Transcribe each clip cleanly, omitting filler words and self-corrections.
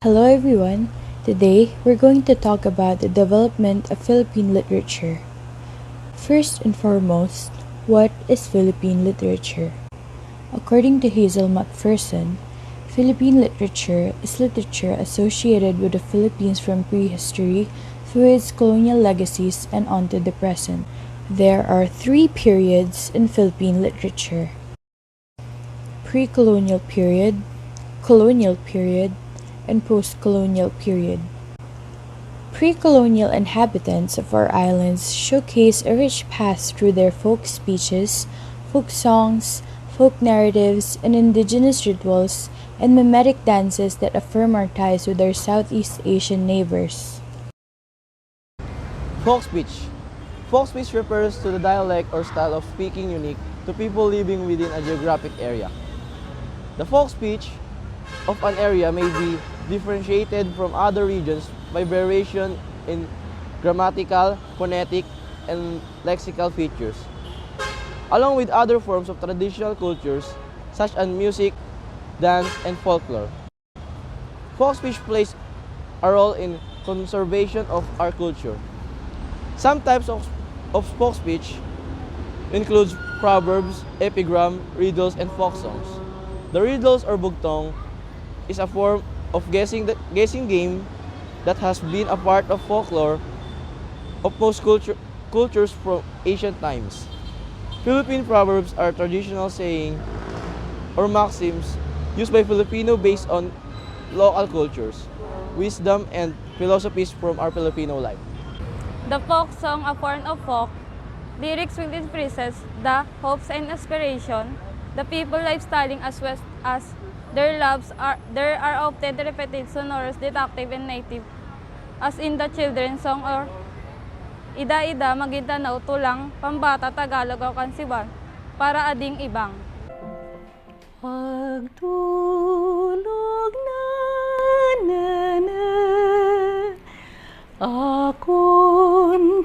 Hello everyone. Today, we're going to talk about the development of Philippine literature. First and foremost, what is Philippine literature? According to Hazel McPherson, Philippine literature is literature associated with the Philippines from prehistory through its colonial legacies and on to the present. There are three periods in Philippine literature: pre-colonial period, colonial period, and post-colonial period. Pre-colonial inhabitants of our islands showcase a rich past through their folk speeches, folk songs, folk narratives, and indigenous rituals and mimetic dances that affirm our ties with our Southeast Asian neighbors. Folk speech. Folk speech refers to the dialect or style of speaking unique to people living within a geographic area. The folk speech of an area may be differentiated from other regions by variation in grammatical, phonetic, and lexical features, along with other forms of traditional cultures such as music, dance, and folklore. Folk speech plays a role in conservation of our culture. Some types of folk speech includes proverbs, epigram, riddles, and folk songs. The riddles or bugtong is a form of guessing game that has been a part of folklore of most cultures from ancient times. Philippine proverbs are traditional saying or maxims used by Filipino based on local cultures, wisdom, and philosophies from our Filipino life. The folk song, a form of folk, lyrics which expresses the hopes and aspiration, the people lifestyling as well as there are often repeated sonorous, deductive, and native, as in the children's song or Ida-ida, Magintanaw, Tulang, Pambata, Tagalog, o Kansiban, para ading ibang. Pagtulog na akon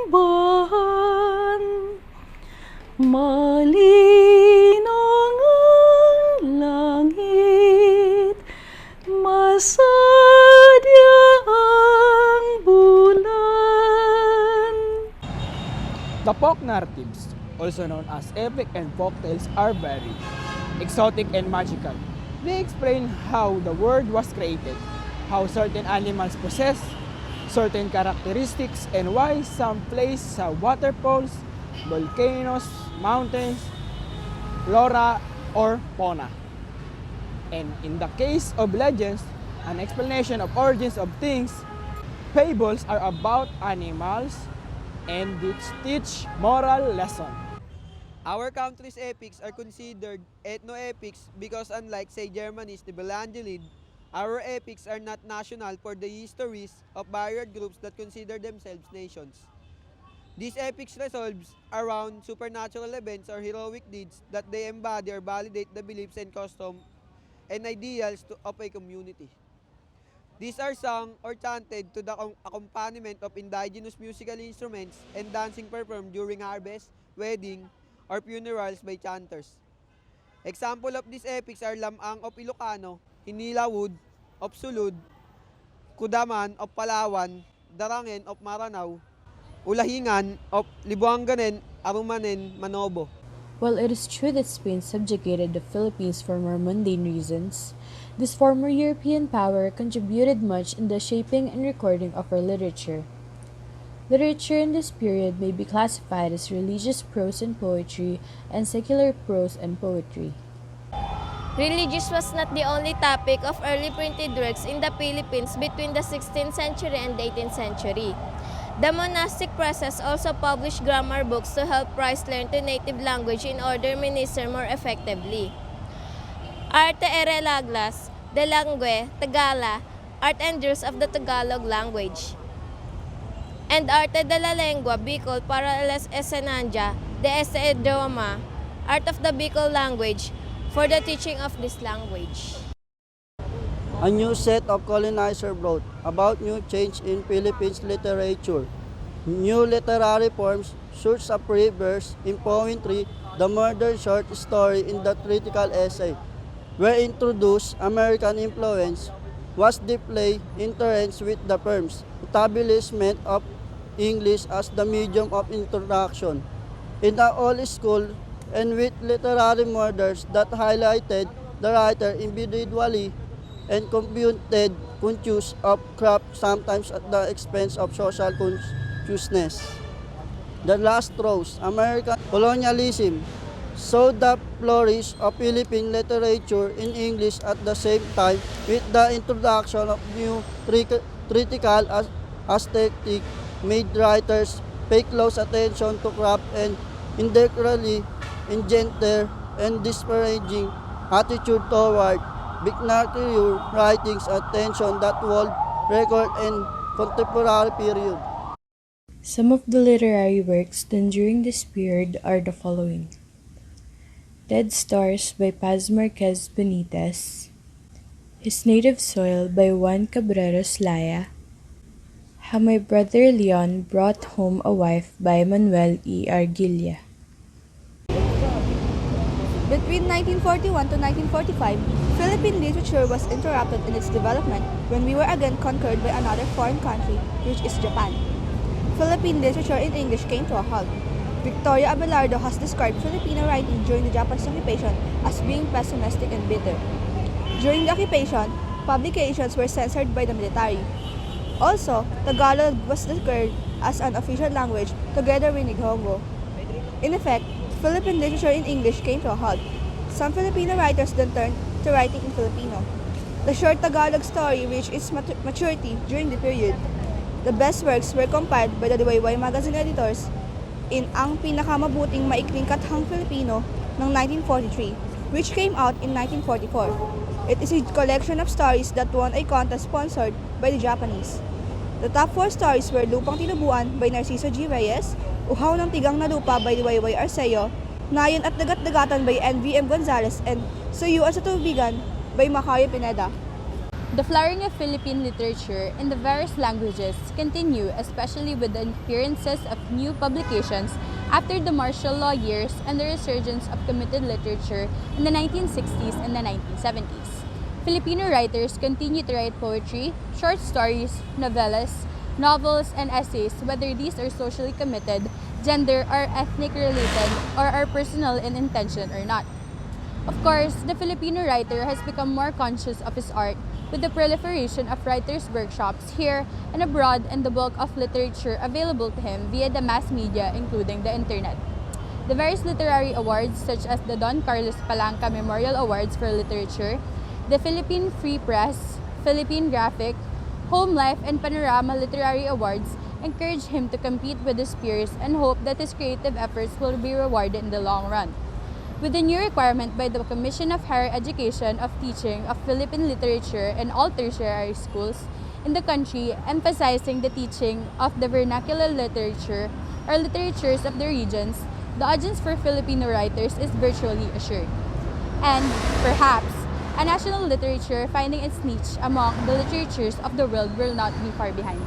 kaambahan, malinong ang langit, masadya ang bulan. The folk narratives, also known as epic and folk tales, are very exotic and magical. They explain how the world was created, how certain animals possess certain characteristics, and why some places have waterfalls, volcanoes, mountains, flora, or fauna. And in the case of legends, an explanation of origins of things, fables are about animals and which teach moral lesson. Our country's epics are considered ethno-epics because unlike, say, Germany's Nibelungenlied, our epics are not national for the histories of varied groups that consider themselves nations. These epics revolves around supernatural events or heroic deeds that they embody or validate the beliefs and customs and ideals of a community. These are sung or chanted to the accompaniment of indigenous musical instruments and dancing performed during harvest, wedding, or funerals by chanters. Example of these epics are Lamang of Ilocano, Hinilawod of Sulud, Kudaman of Palawan, Darangen of Maranao, Ulahingan of Libuanganen, Arumanen, Manobo. While it is true that Spain subjugated the Philippines for more mundane reasons, this former European power contributed much in the shaping and recording of our literature. Literature in this period may be classified as religious prose and poetry and secular prose and poetry. Religious was not the only topic of early printed works in the Philippines between the 16th century and the 18th century. The monastic presses also published grammar books to help Christ learn the native language in order to minister more effectively. Arte e Reglas de Langue Tagala, Art and Rules of the Tagalog Language, and Arte de la Lengua Bicol para las Enseñanza de este idioma, Art of the Bicol Language, for the teaching of this language. A new set of colonizers brought about new change in Philippines literature. New literary forms, such as free verse in poetry, the modern short story in the critical essay, were introduced, American influence was deeply intertwined with the firm's establishment of English as the medium of introduction in the old school and with literary models that highlighted the writer individually and computed conscious of craft sometimes at the expense of social consciousness. The last rose, American colonialism, saw the flourish of Philippine literature in English at the same time with the introduction of new critical aesthetic made writers pay close attention to craft and indirectly engender and disparaging attitude toward vernacular writings attention that world record and contemporary period. Some of the literary works done during this period are the following: Dead Stars by Paz Marquez Benitez, His Native Soil by Juan Cabreros Laya, How My Brother Leon Brought Home a Wife by Manuel E. Arguilla. Between 1941 to 1945, Philippine literature was interrupted in its development when we were again conquered by another foreign country, which is Japan. Philippine literature in English came to a halt. Victoria Abelardo has described Filipino writing during the Japanese occupation as being pessimistic and bitter. During the occupation, publications were censored by the military. Also, Tagalog was declared as an official language together with Nihongo. In effect, Philippine literature in English came to a halt. Some Filipino writers then turned to writing in Filipino. The short Tagalog story reached its maturity during the period. The best works were compiled by the Diwayway magazine editors in Ang Pinakamabuting Maikling Kathang Filipino ng 1943, which came out in 1944. It is a collection of stories that won a contest sponsored by the Japanese. The top 4 stories were Lupang Tinubuan by Narciso G. Reyes, Uhaw ng Tigang na Lupa by Diwayway Arceo, Nayon at Dagat-Dagatan by N.V.M. Gonzalez, and Suyuan sa Tubigan by Macario Pineda. The flowering of Philippine literature in the various languages continue, especially with the appearances of new publications after the martial law years and the resurgence of committed literature in the 1960s and the 1970s. Filipino writers continue to write poetry, short stories, novellas, novels, and essays, whether these are socially committed, gender or ethnic related, or are personal in intention or not. Of course, the Filipino writer has become more conscious of his art with the proliferation of writers' workshops here and abroad and the bulk of literature available to him via the mass media, including the internet. The various literary awards such as the Don Carlos Palanca Memorial Awards for Literature, the Philippine Free Press, Philippine Graphic, Home Life, and Panorama Literary Awards encourage him to compete with his peers and hope that his creative efforts will be rewarded in the long run. With the new requirement by the Commission of Higher Education of teaching of Philippine literature in all tertiary schools in the country, emphasizing the teaching of the vernacular literature or literatures of the regions, the audience for Filipino writers is virtually assured. And, perhaps, a national literature finding its niche among the literatures of the world will not be far behind.